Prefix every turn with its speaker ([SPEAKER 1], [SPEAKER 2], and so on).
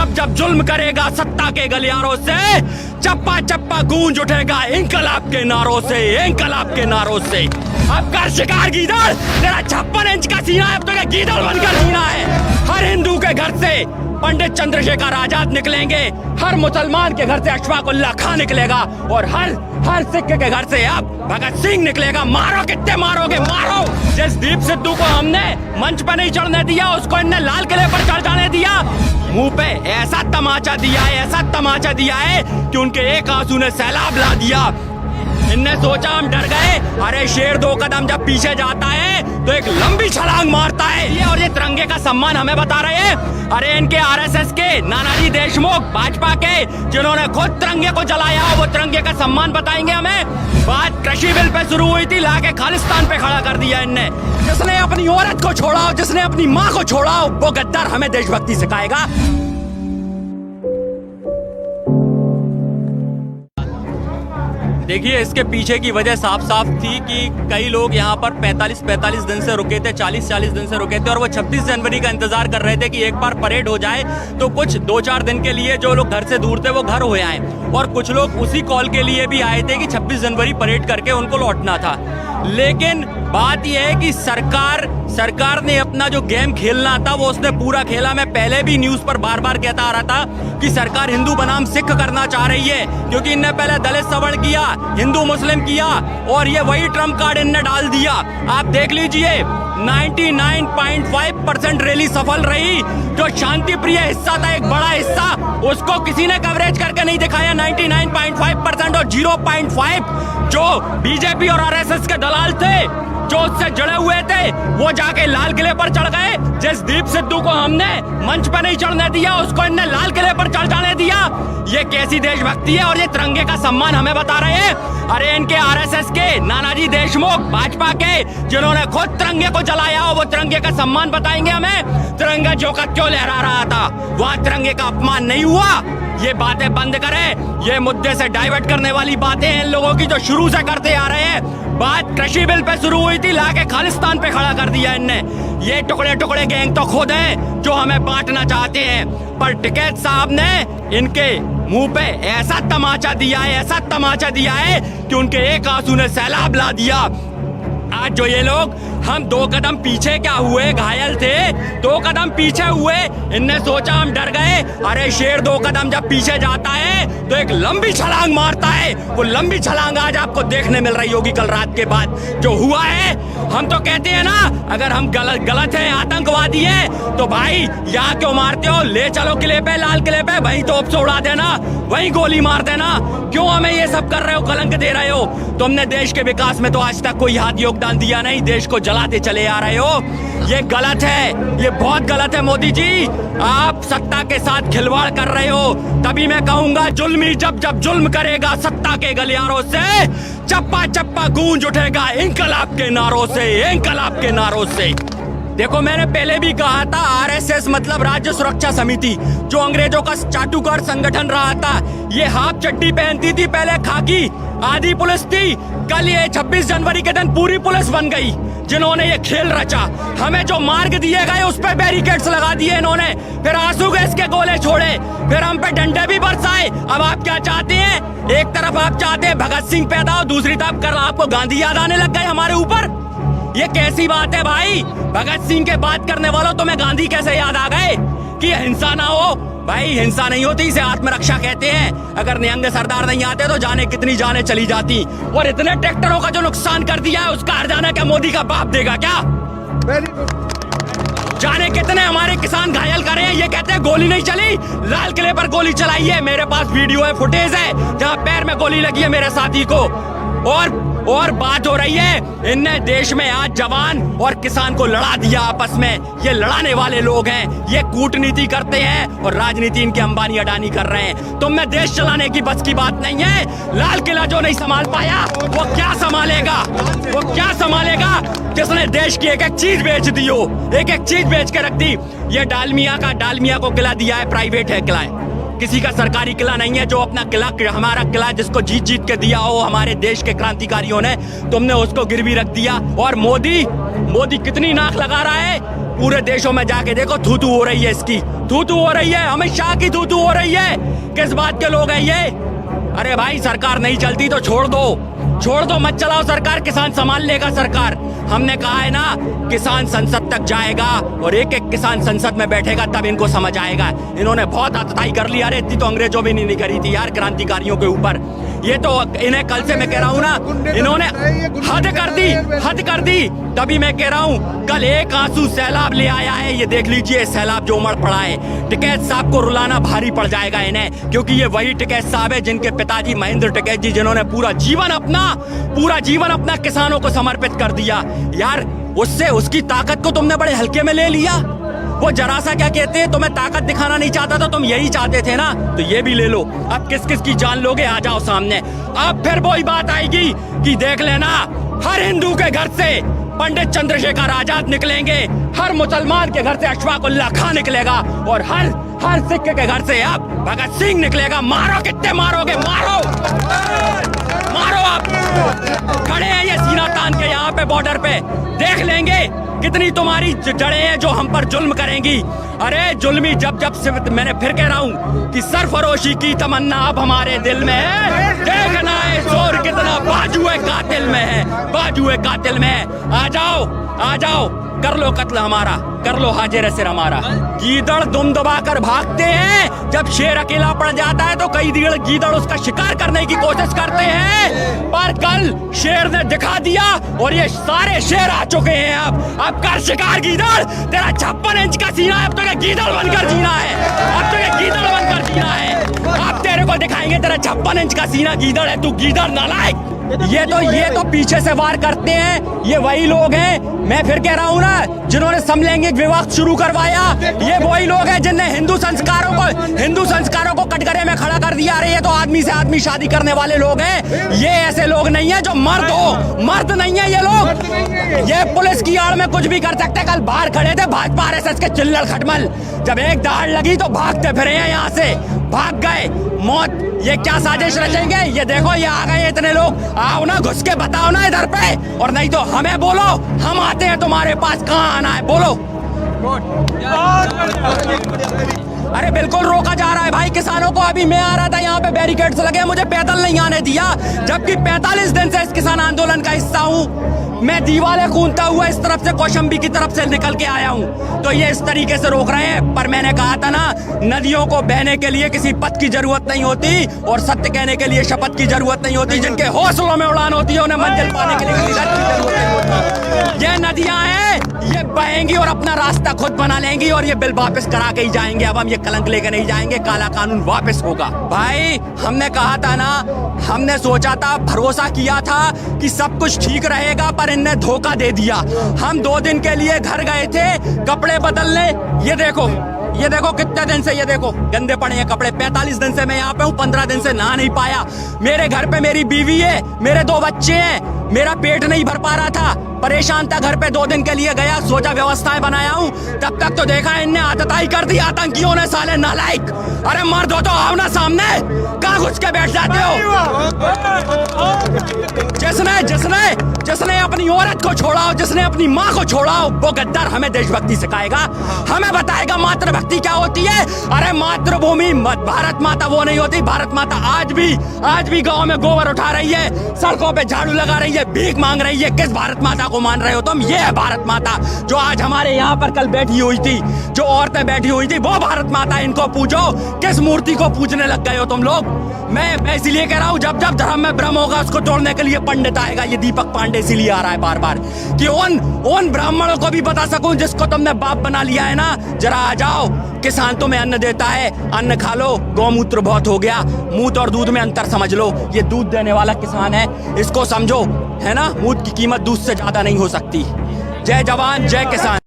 [SPEAKER 1] जब जब जुल्म करेगा सत्ता के गलियारों से, चप्पा चप्पा गूंज उठेगा इंकलाब के नारों से, इंकलाब के नारों से। अब कर शिकार गीदड़, तेरा 56 इंच का सीना है, अब तो क्या गीदड़ बनकर जीना है। हर हिंदू के घर से पंडित चंद्रशेखर आजाद निकलेंगे, हर मुसलमान के घर से अशफाक उल्लाह खां निकलेगा, और हर सिख के घर से अब भगत सिंह निकलेगा। मारो, कितने मारोगे, मारो। जसदीप सिद्धू को हमने मंच पर नहीं चढ़ने दिया, उसको इनने लाल किले पर चढ़ जाने दिया। मुंह पे ऐसा तमाचा दिया है, ऐसा तमाचा दिया है कि उनके एक आंसू ने सैलाब ला दिया। इनने सोचा हम डर गए, अरे शेर 2 कदम जब पीछे जाता है तो एक लंबी छलांग मारता है। और ये तिरंगे का सम्मान हमें बता रहे हैं। अरे इनके आरएसएस के नानाजी देशमुख, भाजपा के, जिन्होंने खुद तिरंगे को जलाया, वो तिरंगे का सम्मान बताएंगे हमें। बात कृषि बिल पे शुरू हुई थी, लाके खालिस्तान पे खड़ा कर दिया इनने। जिसने अपनी औरत को छोड़ा, जिसने अपनी माँ को छोड़ा, वो गद्दार हमें देशभक्ति सिखाएगा। देखिए, इसके पीछे की वजह साफ साफ थी कि कई लोग यहाँ पर 45 दिन से रुके थे, 40 दिन से रुके थे, और वो 26 जनवरी का इंतजार कर रहे थे कि एक बार परेड हो जाए तो कुछ 2-4 दिन के लिए जो लोग घर से दूर थे वो घर हो आए। और कुछ लोग उसी कॉल के लिए भी आए थे कि 26 जनवरी परेड करके उनको लौटना था। लेकिन बात यह है कि सरकार ने अपना जो गेम खेलना था वो उसने पूरा खेला। मैं पहले भी न्यूज पर बार बार कहता आ रहा था कि सरकार हिंदू बनाम सिख करना चाह रही है, क्योंकि इनने पहले दलित सवर्ण किया, हिंदू मुस्लिम किया, और ये वही ट्रम्प कार्ड इनने डाल दिया। आप देख लीजिए, 99.5% रैली सफल रही। जो शांति प्रिय हिस्सा था, एक बड़ा हिस्सा, उसको किसी ने कवरेज करके नहीं दिखाया। 99.5% और 0.5 जो बीजेपी और आरएसएस के दलाल थे, जो उससे जुड़े हुए थे, वो जाके लाल किले पर चढ़ गए। जसदीप सिद्धू को हमने मंच पर नहीं चढ़ने दिया, उसको इनने लाल किले पर चढ़ जाने दिया। ये कैसी देशभक्ति है, और ये तिरंगे का सम्मान हमें बता रहे हैं। अरे इनके आरएसएस के नानाजी देशमुख, भाजपा के, जिन्होंने खुद तिरंगे को जलाया, वो तिरंगे का सम्मान बताएंगे हमें। तिरंगा जो का क्यों लहरा रहा था, वहां तिरंगे का अपमान नहीं हुआ। ये बातें बंद करें, ये मुद्दे से डाइवर्ट करने वाली बातें हैं इन लोगों की जो शुरू से करते आ रहे हैं। बात कृषि बिल पे शुरू हुई थी, लाके खालिस्तान पे खड़ा कर दिया इनने। ये टुकड़े टुकड़े गैंग तो खुद हैं जो हमें बांटना चाहते हैं, पर टिकैत साहब ने इनके मुंह पे ऐसा तमाचा दिया है, ऐसा तमाचा दिया है कि उनके एक आंसू ने सैलाब ला दिया। आज जो ये लोग, हम 2 कदम पीछे क्या हुए, घायल थे, 2 कदम पीछे हुए, इनने सोचा हम डर गए, अरे शेर 2 कदम जब पीछे जाता है तो एक लंबी छलांग मारता है। वो लंबी छलांग आज आपको देखने मिल रही होगी कल रात के बाद जो हुआ है। हम तो कहते हैं ना, अगर हम गलत है, आतंकवादी है, तो भाई यहाँ क्यों मारते हो, ले चलो किले पे, लाल किले पे, वहीं तोप से उड़ा देना, वहीं गोली मार देना। क्यों हमें ये सब कर रहे हो, कलंक दे रहे हो। तुमने देश के विकास में तो आज तक कोई हाथ योगदान दिया नहीं, देश को जलाते चले आ रहे हो। ये गलत है, ये बहुत गलत है मोदी जी। आप सत्ता के साथ खिलवाड़ कर रहे हो। तभी मैं कहूंगा, जुल्मी जब जब जुल्म करेगा सत्ता के गलियारों से, चप्पा चप्पा गूंज उठेगा इंकलाब के नारों से, इंकलाब के नारों से। देखो, मैंने पहले भी कहा था, आरएसएस मतलब राज्य सुरक्षा समिति, जो अंग्रेजों का चाटुकार संगठन रहा था। ये हाफ चड्डी पहनती थी पहले, खाकी, आधी पुलिस थी। कल ये 26 जनवरी के दिन पूरी पुलिस बन गई, जिन्होंने ये खेल रचा। हमें जो मार्ग दिए गए उस पे बैरिकेड्स लगा दिए इन्होंने, फिर आंसू गैस के गोले छोड़े, फिर हम पे डंडे भी बरसाए। अब आप क्या चाहते हैं? एक तरफ आप चाहते हैं भगत सिंह पैदा हो, दूसरी तरफ कर आपको गांधी याद आने लग गए हमारे ऊपर। ये कैसी बात है भाई? भगत सिंह के बात करने वालों तुम्हें गांधी कैसे याद आ गए कि हिंसा ना हो? भाई हिंसा नहीं होती, इसे आत्मरक्षा कहते हैं। अगर निहंग सरदार नहीं आते तो जाने कितनी जाने चली जाती। और इतने ट्रैक्टरों का जो नुकसान कर दिया है, उसका हर्जाना क्या मोदी का बाप देगा क्या? जाने कितने हमारे किसान घायल करे हैं। ये कहते हैं गोली नहीं चली, लाल किले पर गोली चलाई है। मेरे पास वीडियो है, फुटेज है, जहाँ पैर में गोली लगी है मेरे साथी को। और बात हो रही है, इनने देश में आज जवान और किसान को लड़ा दिया आपस में। ये लड़ाने वाले लोग हैं, ये कूटनीति करते हैं और राजनीति इनके अंबानी अडानी कर रहे हैं। तुम में देश चलाने की बस की बात नहीं है। लाल किला जो नहीं संभाल पाया, वो क्या संभालेगा? वो क्या संभालेगा जिसने देश की एक एक चीज बेच दी हो, एक एक चीज बेच के रख दी। ये डालमिया को किला दिया है, प्राइवेट है किला है, किसी का सरकारी किला नहीं है। जो अपना किला, हमारा किला जिसको जीत जीत के दिया हो हमारे देश के क्रांतिकारियों ने, तुमने उसको गिरवी रख दिया। और मोदी कितनी नाक लगा रहा है, पूरे देशों में जाके देखो थू थू हो रही है, इसकी थू थू हो रही है, अमित शाह की थू थू हो रही है। किस बात के लोग हैं ये? अरे भाई सरकार नहीं चलती तो छोड़ दो, मत चलाओ सरकार, किसान संभाल लेगा सरकार। हमने कहा है ना, किसान संसद तक जाएगा और एक एक किसान संसद में बैठेगा, तब इनको समझ आएगा। इन्होंने बहुत आतताई कर ली, अरे इतनी तो अंग्रेजों भी नहीं करी थी यार क्रांतिकारियों के ऊपर। ये तो इन्हें कल से मैं कह रहा हूँ ना, इन्होंने हद कर दी। तभी मैं कह रहा हूँ कल एक आंसू सैलाब ले आया है, ये देख लीजिए सैलाब जो उमड़ पड़ा है। टिकैत साहब को रुलाना भारी पड़ जाएगा इन्हें, क्योंकि ये वही टिकैत साहब है जिनके पिताजी महेंद्र टिकैत जी, जिन्होंने पूरा जीवन अपना किसानों को समर्पित कर दिया यार। उसकी ताकत को तुमने बड़े हल्के में ले लिया। वो जरा सा क्या कहते हैं, तुम्हें ताकत दिखाना नहीं चाहता था, तुम यही चाहते थे ना, तो ये भी ले लो। अब किस किस की जान लोगे, आ जाओ सामने। अब फिर वही बात आएगी कि देख लेना, हर हिंदू के घर से पंडित चंद्रशेखर आजाद निकलेंगे, हर मुसलमान के घर से अशफाक उल्लाह खां निकलेगा, और हर सिख के घर से अब भगत सिंह निकलेगा। मारो, कितने मारोगे, मारो आप। खड़े हैं ये सीना तान के यहाँ पे बॉर्डर पे, देख लेंगे कितनी तुम्हारी जड़ें हैं जो हम पर जुल्म करेंगी। अरे जुल्मी जब से मैंने फिर कह रहा हूँ कि सरफरोशी की तमन्ना अब हमारे दिल में है। देखना है जोर कितना बाजुए कातिल में है, बाजुए कातिल में है। आ जाओ, कर लो कत्ल हमारा, कर लो हाजिर सिर हमारा। गीदड़ दुम दबाकर भागते हैं, जब शेर अकेला पड़ जाता है तो कई गीदड़ उसका शिकार करने की कोशिश करते हैं, पर कल शेर ने दिखा दिया और ये सारे शेर आ चुके हैं। अब कर शिकार गीदड़, तेरा 56 इंच का सीना है, अब तो ये गीदड़ बनकर जीना है, अब तो ये गीदड़ बनकर जीना है। अब तेरे को दिखाएंगे तेरा 56 इंच का सीना, गीदड़ है तू, गीदड़ नालायक। ये तो पीछे से वार करते हैं, ये वही लोग हैं, मैं फिर कह रहा हूँ ना, जिन्होंने समलैंगिक विवाह शुरू करवाया। ये वही लोग हैं जिनने हिंदू संस्कारों को कटघरे में खड़ा कर दिया। अरे ये तो आदमी से आदमी शादी करने वाले लोग हैं, ये ऐसे लोग नहीं है जो मर्द नहीं है ये लोग। ये पुलिस की आड़ में कुछ भी कर सकते। कल बाहर खड़े थे भाजपा आरएसएस के चिल्लड़ खटमल, जब एक दहाड़ लगी तो भागते फिरे हैं, यहाँ से भाग गए। मौत, ये क्या साजिश रचेंगे? ये देखो ये आ गए इतने लोग, आओ ना घुस के बताओ ना इधर पे, और नहीं तो हमें बोलो, हम आते हैं तुम्हारे पास, कहाँ आना है बोलो। अरे बिल्कुल रोका जा रहा है भाई किसानों को। अभी मैं आ रहा था यहाँ पे बैरिकेड्स लगे, मुझे पैदल नहीं आने दिया, जबकि 45 दिन से इस किसान आंदोलन का हिस्सा हूँ। मैं दीवाले कूदता हुआ इस तरफ से कौशंबी की तरफ से निकल के आया हूँ, तो ये इस तरीके से रोक रहे हैं। पर मैंने कहा था ना, नदियों को बहने के लिए किसी पथ की जरूरत नहीं होती, और सत्य कहने के लिए शपथ की जरूरत नहीं होती। जिनके हौसलों में उड़ान होती है, उन्हें मंजिल पाने के लिए किसी रथ की जरूरत नहीं होती। ये नदियां हैं, ये बहेंगी और अपना रास्ता खुद बना लेंगी, और ये बिल वापस करा के ही जाएंगे। अब हम ये कलंक लेकर नहीं जाएंगे, काला कानून वापस होगा। भाई हमने कहा था ना, हमने सोचा था, भरोसा किया था कि सब कुछ ठीक रहेगा, पर इनने धोखा दे दिया। हम 2 दिन के लिए घर गए थे कपड़े बदलने, ये देखो कितने दिन से, ये देखो गंदे पड़े हैं कपड़े। 45 दिन से मैं यहाँ पे हूँ, 15 दिन से नहा नहीं पाया। मेरे घर पे मेरी बीवी है, मेरे 2 बच्चे हैं, मेरा पेट नहीं भर पा रहा था, परेशान था। घर पे 2 दिन के लिए गया, सोचा व्यवस्थाएं बनाया हूँ, तब तक तो देखा इनने आतताई कर दी आतंकियों ने, साले नालायक। अरे मर्द हो तो आओ ना सामने, कहाँ घुस के बैठ जाते हो? जिसने अपनी औरत को छोड़ा हो, जिसने अपनी माँ को छोड़ा हो, वो गद्दार हमें देशभक्ति सिखाएगा, हमें बताएगा मातृभक्ति क्या होती है। अरे मातृभूमि भारत माता वो नहीं होती। भारत माता आज भी गाँव में गोबर उठा रही है, सड़कों पे झाड़ू लगा रही है, भीख मांग रही है। किस भारत माता को मान रहे हो तुम? ये है भारत माता जो आज हमारे यहाँ पर कल बैठी हुई थी, जो औरतें बैठी हुई थी, वो भारत माता। इनको पूछो, किस मूर्ति को पूजने लग गए हो तुम लोग? मैं इसीलिए कह रहा हूँ, जब धर्म में भ्रम होगा उसको तोड़ने के लिए पंडित आएगा। ये दीपक पांडे इसीलिए आ रहा है बार बार, कि उन ब्राह्मणों को भी बता सकूं जिसको तुमने बाप बना लिया है ना। जरा आ जाओ, किसान तुम्हें अन्न देता है, अन्न खा लो। गौमूत्र बहुत हो गया, मूत और दूध में अंतर समझ लो। ये दूध देने वाला किसान है, इसको समझो, है ना। मूत की कीमत दूध से ज्यादा नहीं हो सकती। जय जवान जय किसान।